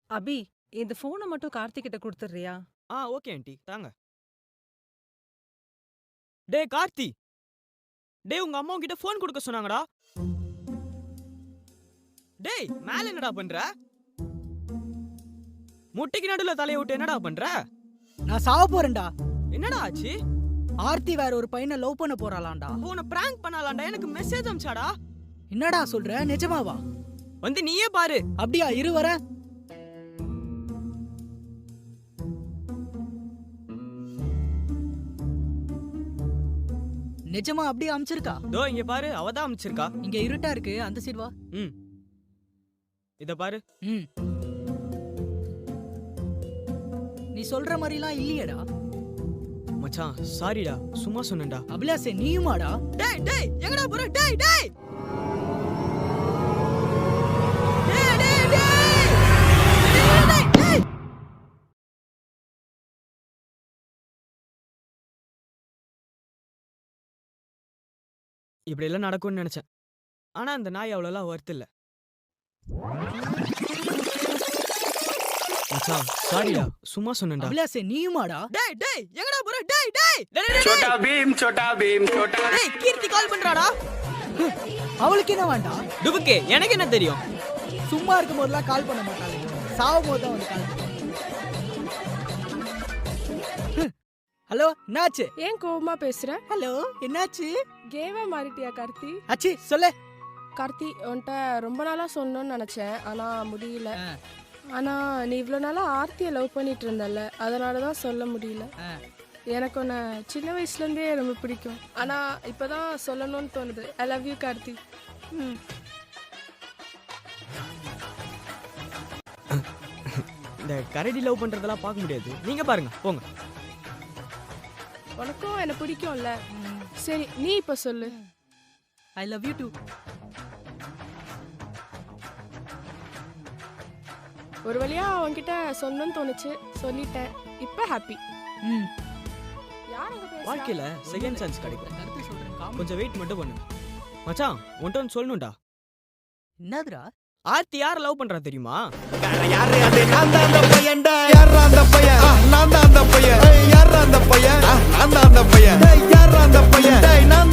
அபி, இந்த ஃபோனை மட்டும் கார்த்திக் கிட்ட குடுத்துடுறியா? ஓகே ஆண்டி தாங்க. டேய் கார்த்தி, டேய் உங்க அம்மா உன்கிட்ட ஃபோன் கொடுக்க சொன்னாங்கடா. டேய் மேல என்னடா பண்ற? முட்டைக்கு நடுவுல தலைய விட்டு என்னடா பண்ற? நான் சாவ போறேன்டா. என்னடா ஆச்சு? ஆர்த்தி வேற ஒரு பையனை லவ் பண்ண போறாளாம்டா. உன்னை பிராங்க் பண்ணலாம்டா, எனக்கு மெசேஜ் அனுப்பிச்சாடா. என்னடா சொல்ற, நிஜமாவா? வந்து நீயே பாரு. அப்படியா, இரு வரேன். நிஜமா அப்படியே அமிச்சிருக்கா? தோ இங்க பாரு, அவதான் அனுப்பிச்சிருக்கா. இங்க இருட்டா இருக்கு, அந்த சைடு வா. இத பாரு. நீ சொல்ற மாதிரிலாம் இல்லையேடா. மச்சான் சாரிடா, சும்மா சொன்னேன்டா. அபிலாஷே நீயுமாடா? டேய் டேய் எங்கடா போற? டேய் டேய் இப்படி எல்லாம் நடக்கும்னு நினைச்சேன். ஆனா அந்த நாய் அவ்வளோலாம் வர்த்து இல்ல. மச்சான் சாரிடா, சும்மா சொன்னேன்டா. அபிலாஷே நீயுமாடா? டேய் டேய் எங்கடா போற? டேய் டேய் छोटा भीम छोटा भीम छोटा டேய் கீர்த்தி கால் பண்றாடா. அவளுக்கு என்ன வேண்டாம்? டுபுக்கே எனக்கு என்ன தெரியும்? சும்மா இருக்கும் போதெல்லாம் கால் பண்ண மாட்டாங்க, சாவும் போது தான் வந்து கால் பண்ணுவாங்க. ஹலோ, என்னாச்சு? ஏன் கோவமா பேசுற? ஹலோ, என்னாச்சு? கேவா மாறிட்டியா கார்த்தி? அச்சி சொல்லு. கார்த்தி, உன்கிட்ட ரொம்ப நாளா சொல்லணும்னு நினைச்சேன், ஆனா முடியல. ஆனா நீ இவ்வளோ நாளா ஆர்த்தியை லவ் பண்ணிட்டு இருந்தல்ல, அதனால தான் சொல்ல முடியல. எனக்கு உன்னை சின்ன வயசுலேருந்தே ரொம்ப பிடிக்கும், ஆனா இப்போதான் சொல்லணும்னு தோணுது. I love you Karthi. இந்த கரடி லவ் பண்றதெல்லாம் பார்க்க முடியாது, நீங்க பாருங்க போங்க. உனக்கும் என்னை பிடிக்கும்ல, சரி நீ இப்போ சொல்லு. I love you too. ஒரு வழியா உன்கிட்ட சொல்லணும்னு தோணுச்சு, சொல்லிட்டேன். இப்போ ஹாப்பி. யார் அங்க பேசுறா? வாழ்க்கையில செகண்ட் சான்ஸ் கிடைக்கும், கருத்து சொல்றேன், கொஞ்சம் வெயிட் மட்டும் பண்ணு. மச்சான் உன்கிட்ட ஒன்று சொல்லணும்டா. என்னதுடா? ஆர்த்தி யார லவ் பண்றா தெரியுமா? யாரு அது? நான் தான் அந்த பையன்டா. யார் அந்த பையன்? நான் தான் அந்த பையன். யார் அந்த பையன்? நான் தான் அந்த பையன். யார் அந்த பையன்? நான்